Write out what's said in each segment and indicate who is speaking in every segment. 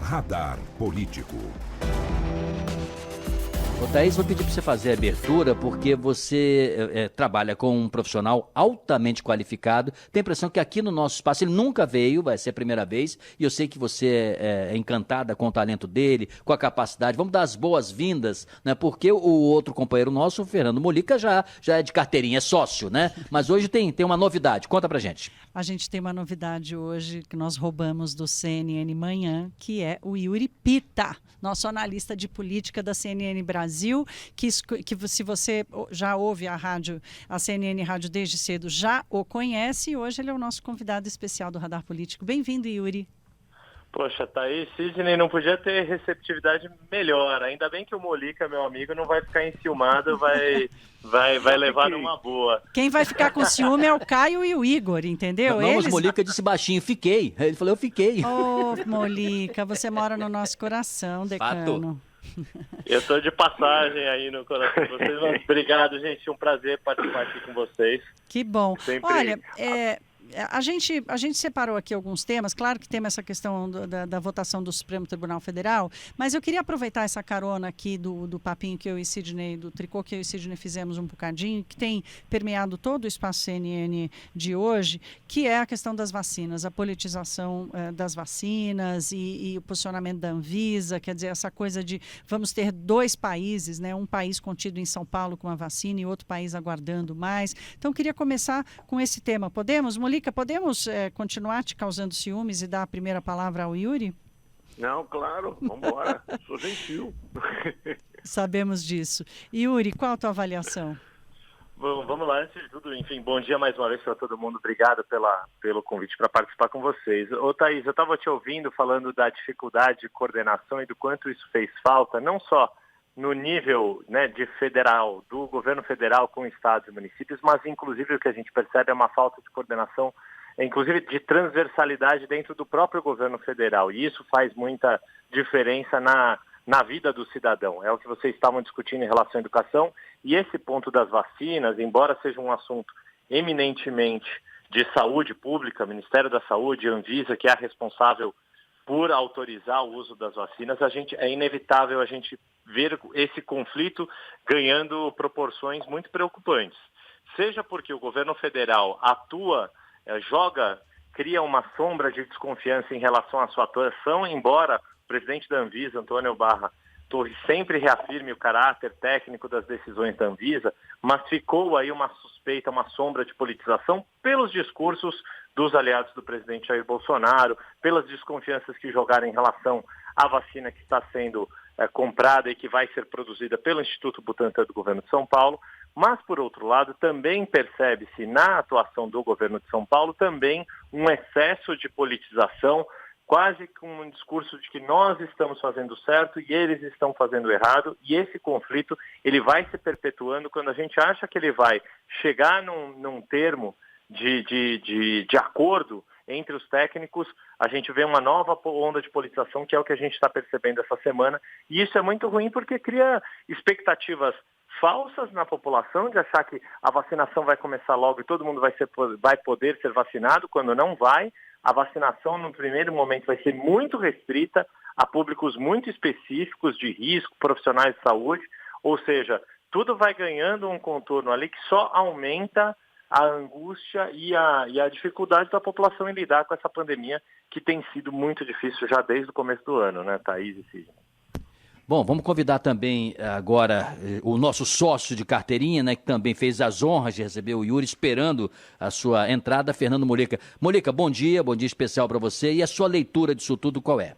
Speaker 1: Radar Político.
Speaker 2: Ô Thaís, vou pedir para você fazer a abertura, porque você trabalha com um profissional altamente qualificado. Tem a impressão que aqui no nosso espaço ele nunca veio, vai ser a primeira vez, e eu sei que você é encantada com o talento dele, com a capacidade. Vamos dar as boas-vindas, né? Porque o outro companheiro nosso, o Fernando Molica, já é de carteirinha, é sócio, né? Mas hoje tem uma novidade. Conta pra gente.
Speaker 3: A gente tem uma novidade hoje que nós roubamos do CNN Manhã, que é o Yuri Pita, nosso analista de política da CNN Brasil, que se você já ouve a CNN Rádio desde cedo, já o conhece, e hoje ele é o nosso convidado especial do Radar Político. Bem-vindo, Yuri.
Speaker 4: Poxa, Thaís, Sidney, não podia ter receptividade melhor. Ainda bem que o Molica, meu amigo, não vai ficar enciumado, vai levar numa boa.
Speaker 3: Quem vai ficar com ciúme é o Caio e o Igor, entendeu?
Speaker 2: Não, mas Molica disse baixinho, fiquei. Ele falou, eu fiquei.
Speaker 3: Ô, Molica, você mora no nosso coração, decano.
Speaker 2: Fato.
Speaker 4: Eu estou de passagem aí no coração de vocês, mas obrigado, gente. Um prazer participar aqui com vocês.
Speaker 3: Que bom.
Speaker 4: Sempre...
Speaker 3: Olha, a gente separou aqui alguns temas. Claro que temos essa questão da votação do Supremo Tribunal Federal, mas eu queria aproveitar essa carona aqui do papinho que eu e Sidney, do tricô que eu e Sidney fizemos um bocadinho, que tem permeado todo o espaço CNN de hoje, que é a questão das vacinas, a politização das vacinas e o posicionamento da Anvisa, quer dizer, essa coisa de vamos ter dois países, né, um país contido em São Paulo com a vacina e outro país aguardando mais. Então, eu queria começar com esse tema. Podemos, Molica, podemos continuar te causando ciúmes e dar a primeira palavra ao Yuri?
Speaker 5: Não, claro, vamos embora. Sou gentil.
Speaker 3: Sabemos disso. Yuri, qual a tua avaliação?
Speaker 4: Bom, vamos lá, antes de tudo, enfim, bom dia mais uma vez para todo mundo. Obrigado pelo convite para participar com vocês. Ô Thaís, eu estava te ouvindo falando da dificuldade de coordenação e do quanto isso fez falta, não só no nível, né, de federal, do governo federal com estados e municípios, mas inclusive o que a gente percebe é uma falta de coordenação, inclusive de transversalidade dentro do próprio governo federal. E isso faz muita diferença na vida do cidadão. É o que vocês estavam discutindo em relação à educação. E esse ponto das vacinas, embora seja um assunto eminentemente de saúde pública, Ministério da Saúde, Anvisa, que é a responsável por autorizar o uso das vacinas, é inevitável a gente ver esse conflito ganhando proporções muito preocupantes. Seja porque o governo federal atua, cria uma sombra de desconfiança em relação à sua atuação, embora o presidente da Anvisa, Antônio Barra Torres, sempre reafirme o caráter técnico das decisões da Anvisa, mas ficou aí uma suspeita, uma sombra de politização pelos discursos dos aliados do presidente Jair Bolsonaro, pelas desconfianças que jogaram em relação à vacina que está sendo comprada e que vai ser produzida pelo Instituto Butantan do governo de São Paulo. Mas, por outro lado, também percebe-se na atuação do governo de São Paulo também um excesso de politização, quase com um discurso de que nós estamos fazendo certo e eles estão fazendo errado, e esse conflito ele vai se perpetuando quando a gente acha que ele vai chegar num termo de acordo entre os técnicos, a gente vê uma nova onda de politização, que é o que a gente está percebendo essa semana, e isso é muito ruim porque cria expectativas falsas na população de achar que a vacinação vai começar logo e todo mundo vai poder ser vacinado, quando não vai. A vacinação, no primeiro momento, vai ser muito restrita a públicos muito específicos de risco, profissionais de saúde, ou seja, tudo vai ganhando um contorno ali que só aumenta a angústia e a dificuldade da população em lidar com essa pandemia, que tem sido muito difícil já desde o começo do ano, né, Thaís e Sidney?
Speaker 2: Bom, vamos convidar também agora o nosso sócio de carteirinha, né, que também fez as honras de receber o Yuri, esperando a sua entrada, Fernando Molica. Molica, bom dia especial para você. E a sua leitura disso tudo qual é?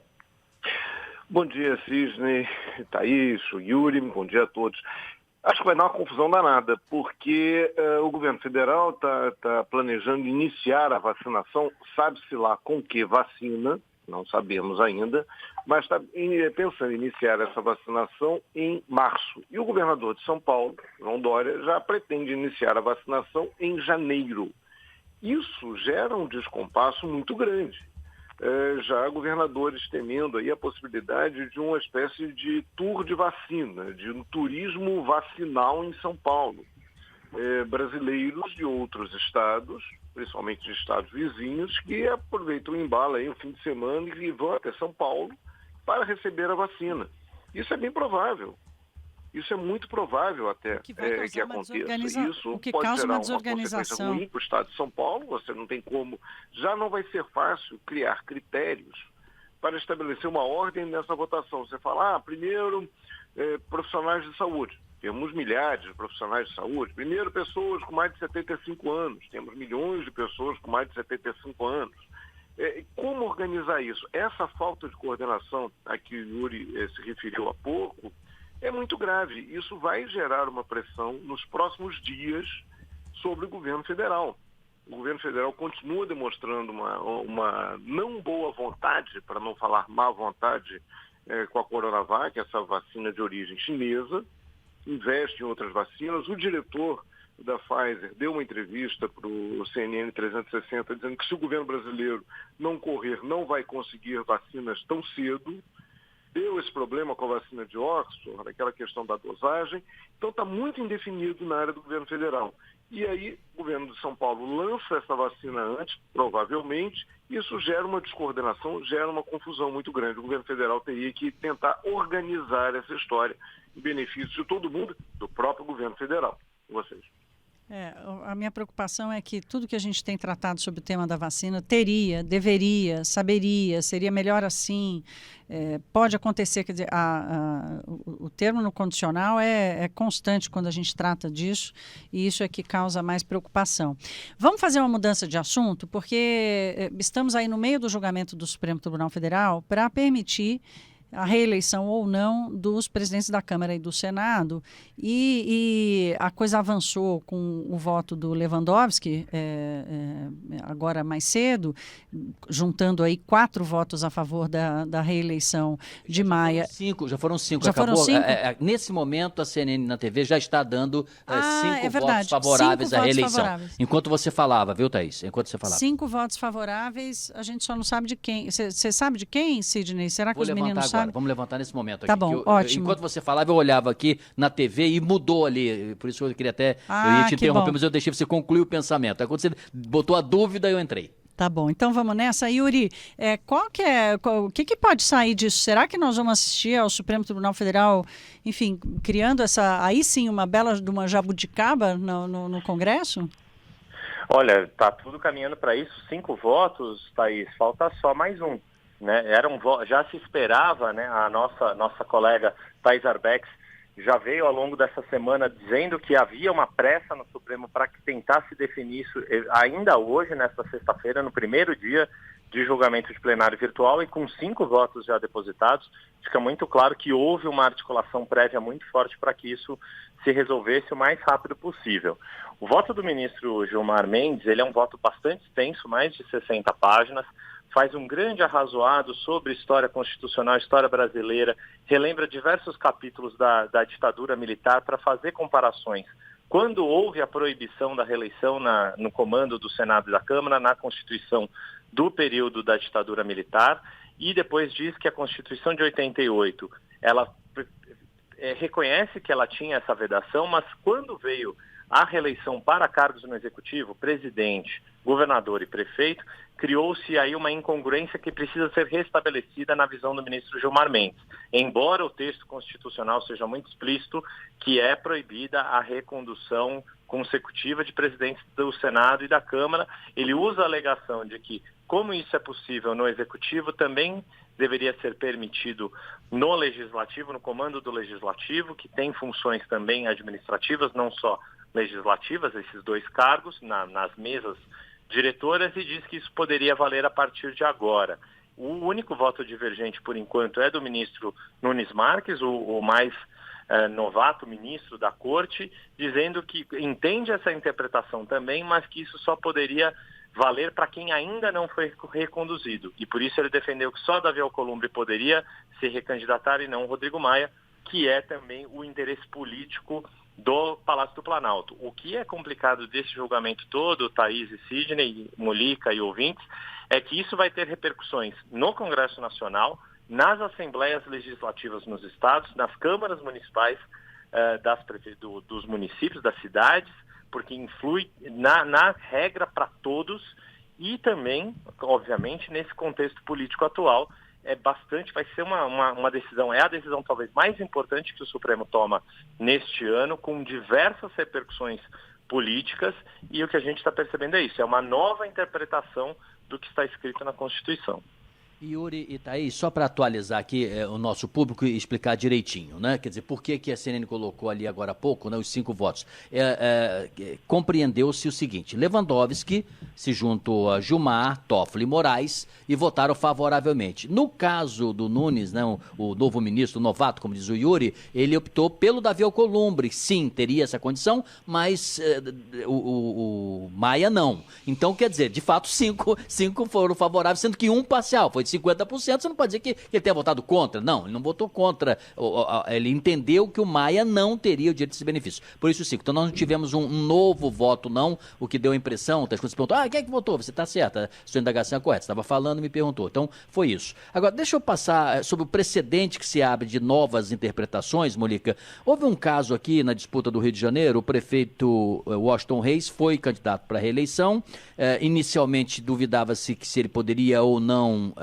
Speaker 5: Bom dia, Sidney, Thaís, o Yuri, bom dia a todos. Acho que vai dar uma confusão danada, porque o governo federal está planejando iniciar a vacinação, sabe-se lá com que vacina, não sabemos ainda, mas está pensando em iniciar essa vacinação em março. E o governador de São Paulo, João Dória, já pretende iniciar a vacinação em janeiro. Isso gera um descompasso muito grande. Já governadores temendo aí a possibilidade de uma espécie de tour de vacina, de um turismo vacinal em São Paulo. Brasileiros de outros estados, principalmente de estados vizinhos, que aproveitam o embalo aí, o fim de semana, e vão até São Paulo para receber a vacina. Isso é bem provável. Isso é muito provável até que aconteça. Isso
Speaker 3: o que
Speaker 5: pode
Speaker 3: causa
Speaker 5: gerar
Speaker 3: uma
Speaker 5: uma consequência
Speaker 3: desorganização
Speaker 5: ruim para o Estado de São Paulo. Você não tem como, já não vai ser fácil criar critérios para estabelecer uma ordem nessa votação. Você fala, primeiro, profissionais de saúde. Temos milhares de profissionais de saúde. Primeiro, pessoas com mais de 75 anos. Temos milhões de pessoas com mais de 75 anos. Como organizar isso? Essa falta de coordenação a que o Yuri se referiu há pouco é muito grave. Isso vai gerar uma pressão nos próximos dias sobre o governo federal. O governo federal continua demonstrando uma não boa vontade, para não falar má vontade, com a Coronavac, essa vacina de origem chinesa, investe em outras vacinas. O diretor da Pfizer deu uma entrevista para o CNN 360 dizendo que se o governo brasileiro não correr, não vai conseguir vacinas tão cedo. Deu esse problema com a vacina de Oxford, aquela questão da dosagem. Então está muito indefinido na área do governo federal. E aí o governo de São Paulo lança essa vacina antes, provavelmente. Isso gera uma descoordenação, gera uma confusão muito grande. O governo federal teria que tentar organizar essa história em benefício de todo mundo, do próprio governo federal. Vocês.
Speaker 3: A minha preocupação é que tudo que a gente tem tratado sobre o tema da vacina deveria, saberia, seria melhor assim, pode acontecer, quer dizer, o termo no condicional é constante quando a gente trata disso, e isso é que causa mais preocupação. Vamos fazer uma mudança de assunto, porque estamos aí no meio do julgamento do Supremo Tribunal Federal para permitir a reeleição ou não dos presidentes da Câmara e do Senado, e a coisa avançou com o voto do Lewandowski, agora mais cedo, juntando aí 4 votos a favor da reeleição de Maia.
Speaker 2: Já foram cinco.
Speaker 3: Já foram 5?
Speaker 2: Nesse momento, a CNN na TV já está dando 5
Speaker 3: verdade.
Speaker 2: votos favoráveis
Speaker 3: 5
Speaker 2: à reeleição.
Speaker 3: votos favoráveis.
Speaker 2: Enquanto você falava, viu, Thaís? Enquanto você falava.
Speaker 3: 5 votos favoráveis, a gente só não sabe de quem. Você sabe de quem, Sidney? Será que
Speaker 2: Vou
Speaker 3: os meninos
Speaker 2: agora.
Speaker 3: sabem?
Speaker 2: Vamos levantar nesse momento aqui.
Speaker 3: Tá bom, ótimo.
Speaker 2: Enquanto você falava, eu olhava aqui na TV e mudou ali. Por isso eu queria até... eu ia te interromper,
Speaker 3: bom.
Speaker 2: mas eu deixei você concluir o pensamento. Aí quando você botou a dúvida, eu entrei.
Speaker 3: Tá bom, então vamos nessa. Yuri, o que pode sair disso? Será que nós vamos assistir ao Supremo Tribunal Federal, enfim, criando aí sim uma bela de uma jabuticaba no Congresso?
Speaker 4: Olha, está tudo caminhando para isso. 5 votos, Thaís, falta só mais um. Né? Já se esperava, né? A nossa colega Thais Arbex já veio ao longo dessa semana dizendo que havia uma pressa no Supremo para que tentasse definir isso ainda hoje, nesta sexta-feira, no primeiro dia de julgamento de plenário virtual, e com 5 votos já depositados, fica muito claro que houve uma articulação prévia muito forte para que isso se resolvesse o mais rápido possível. O voto do ministro Gilmar Mendes, ele é um voto bastante extenso, mais de 60 páginas, faz um grande arrazoado sobre história constitucional, história brasileira, relembra diversos capítulos da ditadura militar para fazer comparações. Quando houve a proibição da reeleição no comando do Senado e da Câmara, na Constituição do período da ditadura militar, e depois diz que a Constituição de 88, ela reconhece que ela tinha essa vedação, mas quando veio a reeleição para cargos no Executivo, presidente, governador e prefeito, criou-se aí uma incongruência que precisa ser restabelecida na visão do ministro Gilmar Mendes. Embora o texto constitucional seja muito explícito que é proibida a recondução consecutiva de presidentes do Senado e da Câmara, ele usa a alegação de que, como isso é possível no Executivo, também deveria ser permitido no Legislativo, no comando do Legislativo, que tem funções também administrativas, não só legislativas, esses 2 cargos, nas mesas diretoras, e diz que isso poderia valer a partir de agora. O único voto divergente, por enquanto, é do ministro Nunes Marques, o mais novato ministro da Corte, dizendo que entende essa interpretação também, mas que isso só poderia valer para quem ainda não foi reconduzido. E por isso ele defendeu que só Davi Alcolumbre poderia se recandidatar e não Rodrigo Maia, que é também o interesse político do Palácio do Planalto. O que é complicado desse julgamento todo, Thaís e Sidney, Molica e ouvintes, é que isso vai ter repercussões no Congresso Nacional, nas assembleias legislativas nos estados, nas câmaras municipais dos municípios, das cidades, porque influi na regra para todos, e também, obviamente, nesse contexto político atual, vai ser uma decisão, é a decisão talvez mais importante que o Supremo toma neste ano, com diversas repercussões políticas, e o que a gente está percebendo é isso, é uma nova interpretação do que está escrito na Constituição.
Speaker 2: Yuri e Thaís, só para atualizar aqui o nosso público e explicar direitinho, né? Quer dizer, por que a CNN colocou ali agora há pouco, né, os 5 votos? Compreendeu-se o seguinte: Lewandowski se juntou a Gilmar, Toffoli e Moraes e votaram favoravelmente. No caso do Nunes, né, o novo ministro, o novato, como diz o Yuri, ele optou pelo Davi Alcolumbre. Sim, teria essa condição, mas o Maia não. Então, quer dizer, de fato, 5 foram favoráveis, sendo que um parcial, foi de 50%, você não pode dizer que ele tenha votado contra. Não, ele não votou contra. Ele entendeu que o Maia não teria o direito desse benefício. Por isso, 5. Então, nós não tivemos um novo voto, não, o que deu a impressão, quando você perguntou, quem é que votou? Você está certa, a sua indagação é correta. Você estava falando e me perguntou. Então, foi isso. Agora, deixa eu passar sobre o precedente que se abre de novas interpretações, Molica. Houve um caso aqui na disputa do Rio de Janeiro, o prefeito Washington Reis foi candidato para a reeleição. Inicialmente, duvidava-se que se ele poderia ou não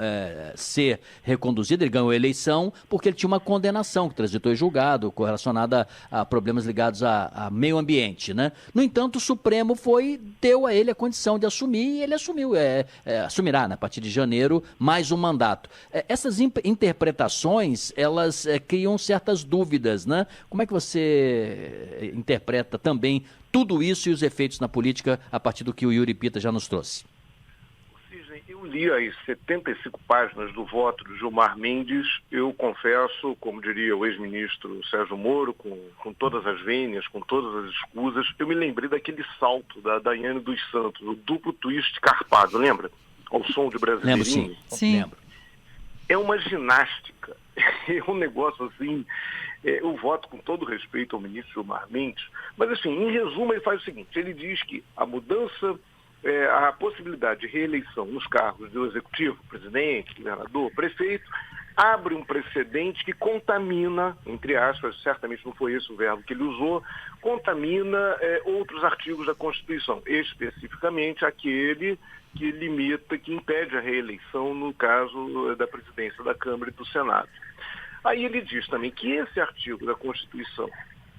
Speaker 2: ser reconduzido, ele ganhou a eleição porque ele tinha uma condenação que transitou em julgado correlacionada a problemas ligados a meio ambiente, né? No entanto, o Supremo deu a ele a condição de assumir e ele assumiu, assumirá, né, a partir de janeiro, mais um mandato. Essas interpretações, elas criam certas dúvidas, né? Como é que você interpreta também tudo isso e os efeitos na política a partir do que o Yuri Pita já nos trouxe?
Speaker 5: Eu li as 75 páginas do voto do Gilmar Mendes. Eu confesso, como diria o ex-ministro Sérgio Moro, com todas as vênias, com todas as escusas, eu me lembrei daquele salto da Daiane dos Santos, o duplo twist carpado, lembra? Ao som de Brasileirinho.
Speaker 2: Lembro, sim.
Speaker 5: Lembro. É uma ginástica, é um negócio assim. Eu voto com todo respeito ao ministro Gilmar Mendes, mas assim, em resumo, ele faz o seguinte: ele diz que a mudança, a possibilidade de reeleição nos cargos do executivo, presidente, governador, prefeito, abre um precedente que contamina, entre aspas, certamente não foi esse o verbo que ele usou, contamina outros artigos da Constituição, especificamente aquele que limita, que impede a reeleição no caso da presidência da Câmara e do Senado. Aí ele diz também que esse artigo da Constituição,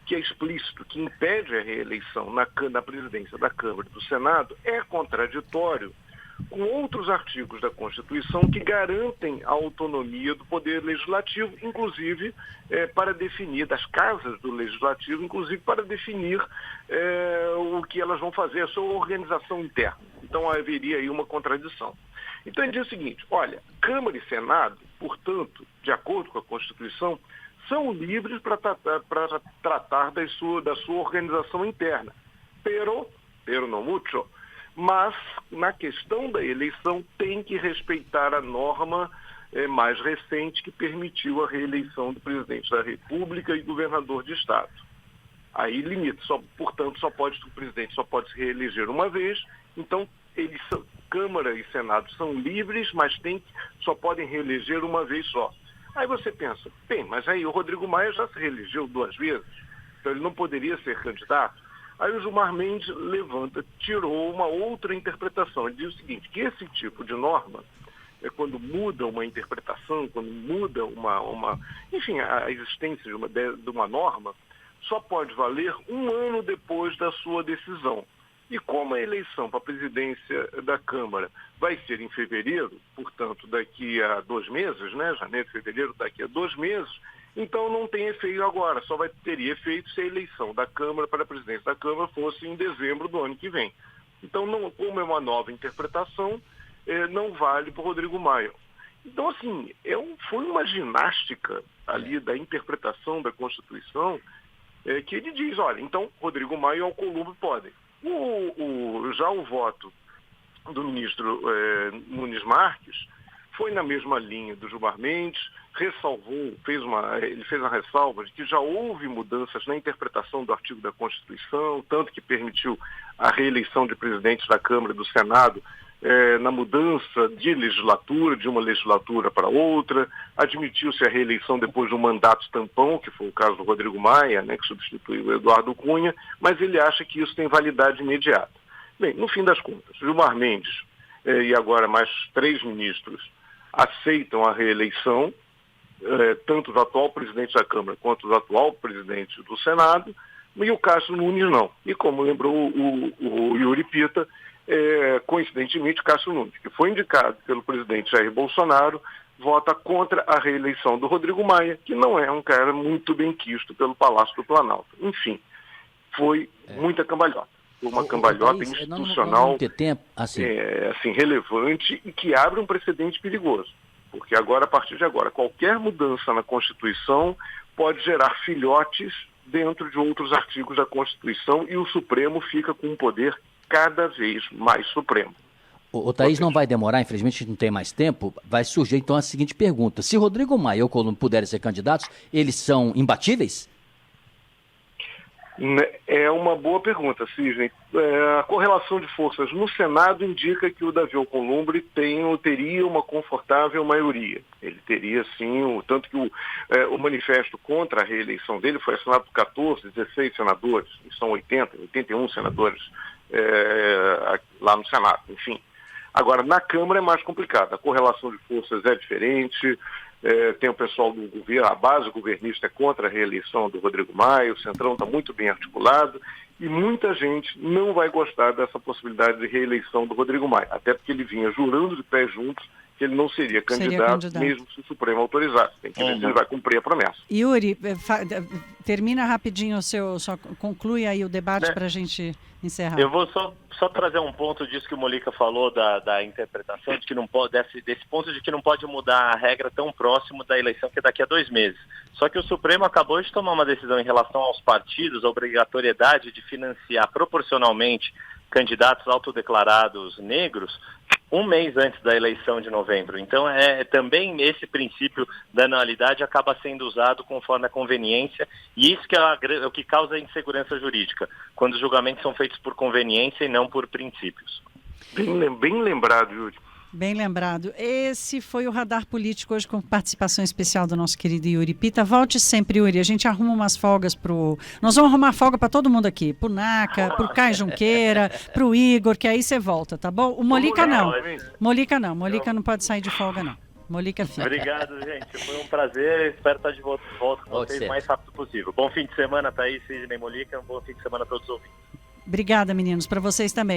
Speaker 5: que é explícito, que impede a reeleição na presidência da Câmara e do Senado, é contraditório com outros artigos da Constituição que garantem a autonomia do Poder Legislativo, inclusive para definir, das casas do Legislativo, inclusive para definir o que elas vão fazer, a sua organização interna. Então haveria aí uma contradição. Então ele diz o seguinte: olha, Câmara e Senado, portanto, de acordo com a Constituição, são livres para tratar da sua organização interna. Pero no mucho, mas na questão da eleição tem que respeitar a norma mais recente que permitiu a reeleição do presidente da República e governador de Estado. Aí limita, portanto, o presidente só pode se reeleger uma vez, então Câmara e Senado são livres, mas só podem reeleger uma vez só. Aí você pensa, mas aí o Rodrigo Maia já se reelegeu 2 vezes, então ele não poderia ser candidato. Aí o Gilmar Mendes tirou uma outra interpretação. Ele diz o seguinte, que esse tipo de norma, quando muda uma interpretação, quando muda enfim, a existência de uma norma, só pode valer 1 ano depois da sua decisão. E como a eleição para a presidência da Câmara vai ser em fevereiro, portanto, daqui a 2 meses, né? Janeiro, fevereiro, daqui a 2 meses, então não tem efeito agora, só teria efeito se a eleição da Câmara para a presidência da Câmara fosse em dezembro do ano que vem. Então, como é uma nova interpretação, não vale para o Rodrigo Maia. Então, assim, foi uma ginástica ali da interpretação da Constituição que ele diz, olha, então Rodrigo Maia e Alcolumbre podem. Já o voto do ministro Nunes Marques foi na mesma linha do Gilmar Mendes, ele fez a ressalva de que já houve mudanças na interpretação do artigo da Constituição, tanto que permitiu a reeleição de presidentes da Câmara e do Senado na mudança de legislatura, de uma legislatura para outra, admitiu-se a reeleição depois de um mandato tampão, que foi o caso do Rodrigo Maia, né, que substituiu o Eduardo Cunha, mas ele acha que isso tem validade imediata. Bem, no fim das contas, Gilmar Mendes e agora mais 3 ministros aceitam a reeleição, tanto do atual presidente da Câmara quanto do atual presidente do Senado, e o Cássio Nunes não. E como lembrou o Yuri Pita, coincidentemente, Cássio Nunes, que foi indicado pelo presidente Jair Bolsonaro, vota contra a reeleição do Rodrigo Maia, que não é um cara muito bem quisto pelo Palácio do Planalto. Enfim, foi muita cambalhota. Foi uma cambalhota institucional
Speaker 2: não ter tempo, assim,
Speaker 5: relevante e que abre um precedente perigoso. Porque agora, a partir de agora, qualquer mudança na Constituição pode gerar filhotes dentro de outros artigos da Constituição e o Supremo fica com um poder cada vez mais supremo.
Speaker 2: O Thaís, não vai demorar, infelizmente a gente não tem mais tempo, vai surgir então a seguinte pergunta: se Rodrigo Maia e o Alcolumbre puderem ser candidatos, eles são imbatíveis?
Speaker 5: É uma boa pergunta, Cisne. A correlação de forças no Senado indica que o Davi Alcolumbre teria uma confortável maioria. Ele teria, sim, tanto que o manifesto contra a reeleição dele foi assinado por 14, 16 senadores, e são 81 senadores lá no Senado, enfim. Agora, na Câmara é mais complicado, a correlação de forças é diferente, tem o pessoal do governo, a base governista é contra a reeleição do Rodrigo Maia, o Centrão está muito bem articulado, e muita gente não vai gostar dessa possibilidade de reeleição do Rodrigo Maia, até porque ele vinha jurando de pés juntos que ele não seria candidato, mesmo se o Supremo autorizasse. Tem que ver se ele vai cumprir a promessa.
Speaker 3: Yuri, termina rapidinho só conclui aí o debate para a gente encerrar.
Speaker 4: Eu vou só trazer um ponto disso que o Mollica falou, da interpretação, de que não pode, desse ponto de que não pode mudar a regra tão próximo da eleição, que é daqui a 2 meses. Só que o Supremo acabou de tomar uma decisão em relação aos partidos, a obrigatoriedade de financiar proporcionalmente candidatos autodeclarados negros 1 mês antes da eleição de novembro. Então, também esse princípio da anualidade acaba sendo usado conforme a conveniência, e isso que é o que causa insegurança jurídica, quando os julgamentos são feitos por conveniência e não por princípios.
Speaker 5: Bem lembrado, Yuri.
Speaker 3: Bem lembrado. Esse foi o Radar Político hoje com participação especial do nosso querido Yuri Pita. Volte sempre, Yuri. A gente arruma umas folgas Nós vamos arrumar folga para todo mundo aqui. Pro Naca, pro Caio Junqueira, pro Igor, que aí você volta, tá bom? O Mollica não. Mollica não. Mollica não pode sair de folga, não. Mollica fica.
Speaker 4: Obrigado, gente. Foi um prazer. Espero estar de volta com vocês o mais rápido possível. Bom fim de semana, Thaís, Sidney, Mollica. Um bom fim de semana a todos os ouvintes.
Speaker 3: Obrigada, meninos. Para vocês também.